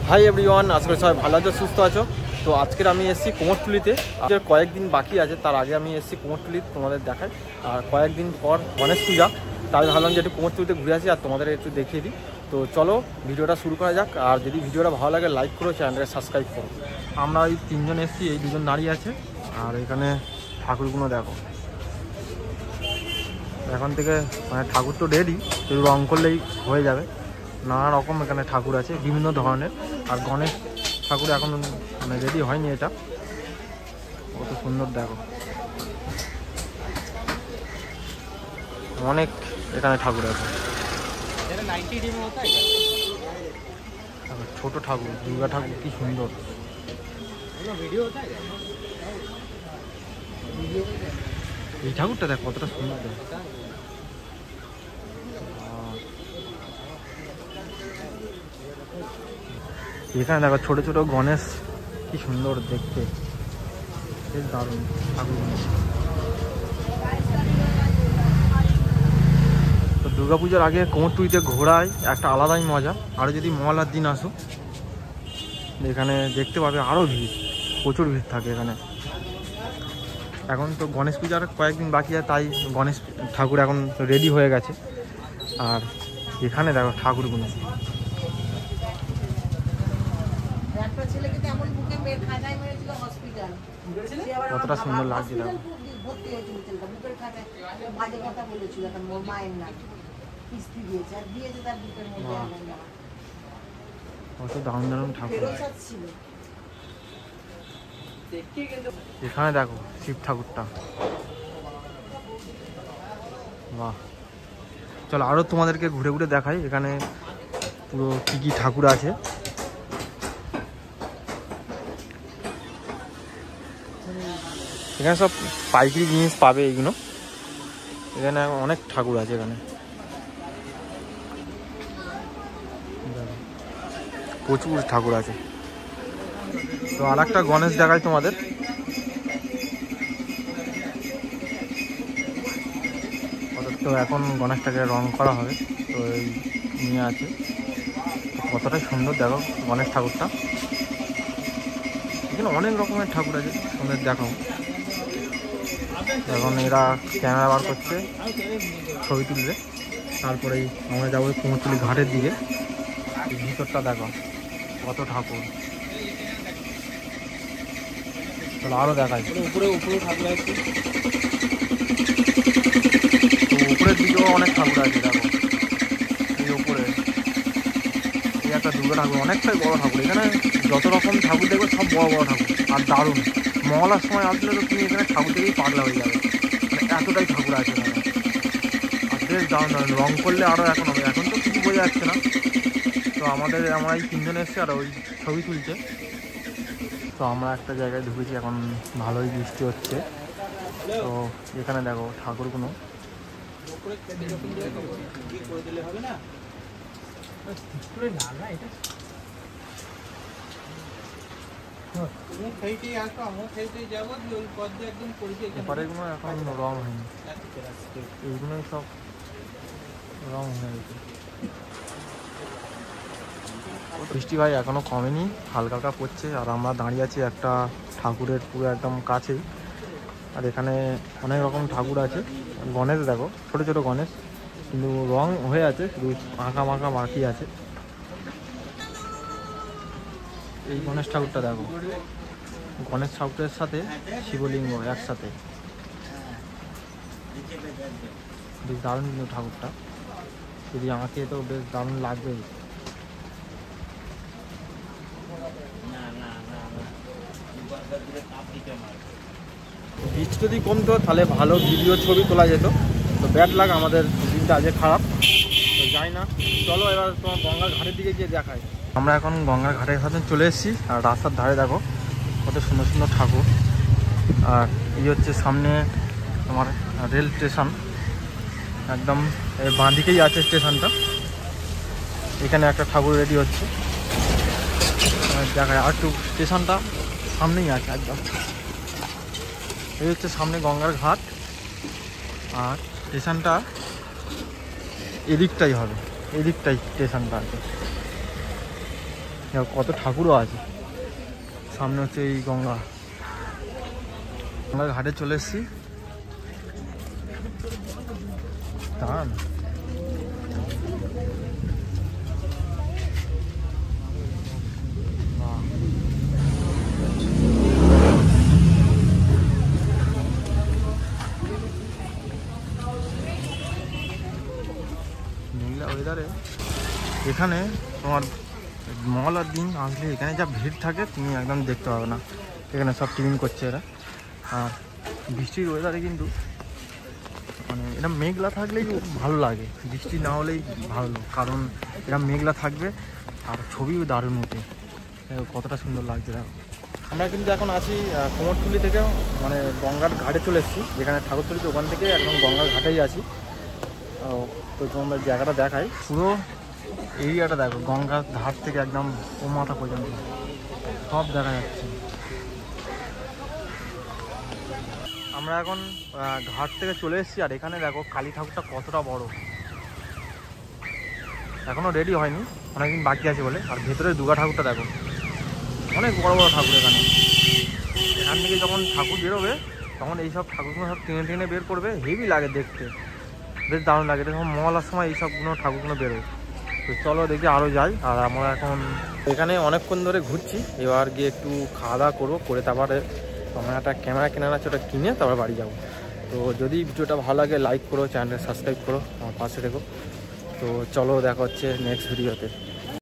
Hi everyone, আজকে সবাই ভালো আছো, সুস্থ আছো। তো আজকের আমি এসেছি কুমোরটুলিতে। আজকের কয়েকদিন বাকি আছে, তার আগে আমি এসেছি কুমোরটুলি তোমাদের দেখাই। আর কয়েকদিন পর গণেশ পূজা, তাই ভাবলাম যে একটু কুমোরটুলিতে ঘুরে আসি আর তোমাদের একটু দেখিয়ে দিই। তো চলো ভিডিওটা শুরু করা যাক। আর যদি ভিডিওটা ভালো লাগে লাইক করো, চ্যানেলটাকে সাবস্ক্রাইব করো। আমরা ওই তিনজন এসেছি, এই দুজন দাঁড়িয়ে আছে। আর এখানে ঠাকুরগুলো দেখো, এখন থেকে মানে ঠাকুর তো রেডি, শুধু রং করলেই হয়ে যাবে। নানা রকম এখানে ঠাকুর আছে বিভিন্ন ধরনের। আর গণেশ ঠাকুর এখন মানে রেডি হয়নি, এটা কত সুন্দর দেখো, অনেক এখানে ঠাকুর আছে। ছোট ঠাকুর, দুর্গা ঠাকুর, কি সুন্দর। এই ঠাকুরটা দেখ কতটা সুন্দর দেখ। এখানে দেখো ছোট ছোট গণেশ, কি সুন্দর দেখতে, বেশ দারুণ ঠাকুর। তো দুর্গাপূজার আগে কুমোরটুলিতে ঘোরায় একটা আলাদাই মজা। আর যদি মহলার দিন আসো, এখানে দেখতে পাবে আরও ভিড়, প্রচুর ভিড় থাকে এখানে। এখন তো গণেশ পূজার কয়েকদিন বাকি আছে, তাই গণেশ ঠাকুর এখন রেডি হয়ে গেছে। আর এখানে দেখো ঠাকুরগুলো কতটা সুন্দর লাগছে দেখো। কত দারুণ দারুণ ঠাকুর। এখানে দেখো শিব ঠাকুরটা, বাহ। চলো আরো তোমাদেরকে ঘুরে ঘুরে দেখাই এখানে পুরো কি কি ঠাকুর আছে। এখানে সব পাইকারি জিনিস পাবে এইগুলো। এখানে অনেক ঠাকুর আছে, এখানে প্রচুর ঠাকুর আছে। তো আর একটা গণেশ দেখাই তোমাদের। তো এখন গণেশটাকে রং করা হবে, তো এই নিয়ে আছে। কতটাই সুন্দর দেখো গণেশ ঠাকুরটা। এখানে অনেক রকমের ঠাকুর আছে, তোমাদের দেখাও। এখন এরা ক্যামেরা বার করছে, ছবি তুলবে। তারপরেই আমরা যাবো কুমোরটুলি ঘাটের দিকে। ভিতরটা দেখো কত ঠাকুর। চলো আরো দেখাই। উপরে ঠাকুর আছে, তো উপরের দিকেও অনেক ঠাকুর আছে দেখো। এই উপরে এই একটা দুর্গা ঠাকুর, অনেকটাই বড় ঠাকুর। এখানে যত রকম ঠাকুর দেখবে সব বড় বড় ঠাকুর আর দারুণ। মহলার সময় আসলে তো তুমি এখানে ঠাকুর দেখেই পাগলা হয়ে যাবে, এতটাই ঠাকুর আছে এখানে। আর বেশ দারুণ দারুণ, রং করলে আরও এখন হবে। এখন তো কিছু বোঝা যাচ্ছে না। তো আমরা এই তিনজনে এসছি আর ওই ছবি তুলছে। তো আমরা একটা জায়গায় ঢুকেছি, এখন ভালোই বৃষ্টি হচ্ছে। তো এখানে দেখো ঠাকুরগুলো, এপারেগুলো এখন রং হয়নি, এইগুলোই সব রং হয়ে গেছে। বৃষ্টি ভাই এখনো কমেনি, হালকা হালকা পড়ছে। আর আমরা দাঁড়িয়ে আছি একটা ঠাকুরের পুরো একদম কাছেই। আর এখানে অনেক রকম ঠাকুর আছে। গণেশ দেখো, ছোট ছোট গণেশ, কিন্তু রং হয়ে আছে, শুধু আঁকা মাখা বাকি আছে। এই গণেশ ঠাকুরটা দেখো, গণেশ ঠাকুরের সাথে শিবলিঙ্গ একসাথে, বেশ দারুণ কিন্তু ঠাকুরটা। যদি আমাকে তো বেশ দারুণ লাগবে। বৃষ্টি যদি কমতো তাহলে ভালো ভিডিও ছবি তোলা যেত। তো ব্যাড লাগ, আমাদের দিনটা আজকে খারাপ। তো যাই না, চলো এবার তোমার গঙ্গার ঘাটের দিকে গিয়ে দেখাই। আমরা এখন গঙ্গার ঘাটের সাথে চলে এসেছি। আর রাস্তার ধারে দেখো কত সুন্দর সুন্দর ঠাকুর। আর এই হচ্ছে সামনে তোমার রেল স্টেশন, একদম বাঁ দিকেই আছে স্টেশনটা। এখানে একটা ঠাকুর রেডি হচ্ছে, দেখায়। আর একটু স্টেশনটা সামনেই আছে একদম। এই হচ্ছে সামনে গঙ্গার ঘাট। আর স্টেশনটা এদিকটাই হবে, এদিকটাই স্টেশনটা আছে। কত ঠাকুরও আছে। সামনে হচ্ছে এই গঙ্গার ঘাটে চলে এসেছি। দাঁড়ান, মেঘলা ওয়েদারে এখানে তোমার মঙ্গলবার দিন আসলে এখানে যা ভিড় থাকে তুমি একদম দেখতে পাবে না। এখানে সব টিফিন করছে এরা। আর বৃষ্টির ওয়েদারে কিন্তু মানে এটা মেঘলা থাকলেই ভালো লাগে, বৃষ্টি না হলেই ভালো, কারণ এরা মেঘলা থাকবে আর ছবিও দারুণ ওঠে। কতটা সুন্দর লাগছে দেখো। আমরা কিন্তু এখন আছি কুমোরটুলি থেকে, মানে গঙ্গার ঘাটে চলে এসেছি, যেখানে ঠাকুরতলিতে ওখান থেকে একদম গঙ্গার ঘাটেই আছি। তো তোমরা জায়গাটা দেখাই, পুরো এরিয়াটা দেখো, গঙ্গার ধার থেকে একদম ও মাথা পর্যন্ত সব দেখা যাচ্ছে। আমরা এখন ঘাট থেকে চলে এসেছি, আর এখানে দেখো কালী ঠাকুরটা কতটা বড়, এখনও রেডি হয়নি, অনেকদিন বাকি আছে বলে। আর ভেতরে দুর্গা ঠাকুরটা দেখো, অনেক বড় বড় ঠাকুর এখানে। এখান থেকে যখন ঠাকুর বেরোবে তখন এইসব ঠাকুরগুলো সব টেনে টেনে বের করবে, হেভি লাগে দেখতে, বেশ দারুণ লাগে। তখন মহলার সময় এইসবগুলো ঠাকুরগুলো বেরোয়। তো চলো দেখি আরও যাই। আর আমরা এখন এখানে অনেকক্ষণ ধরে ঘুরছি, এবার গিয়ে একটু খাওয়া দাওয়া করবো, করে তারপরে আমার একটা ক্যামেরা কেনার আছে, ওটা কিনে তারপর বাড়ি যাবো। তো যদি ভিডিওটা ভালো লাগে লাইক করো, চ্যানেলটা সাবস্ক্রাইব করো, আমার পাশে থেকো। তো চলো দেখা হচ্ছে নেক্সট ভিডিওতে।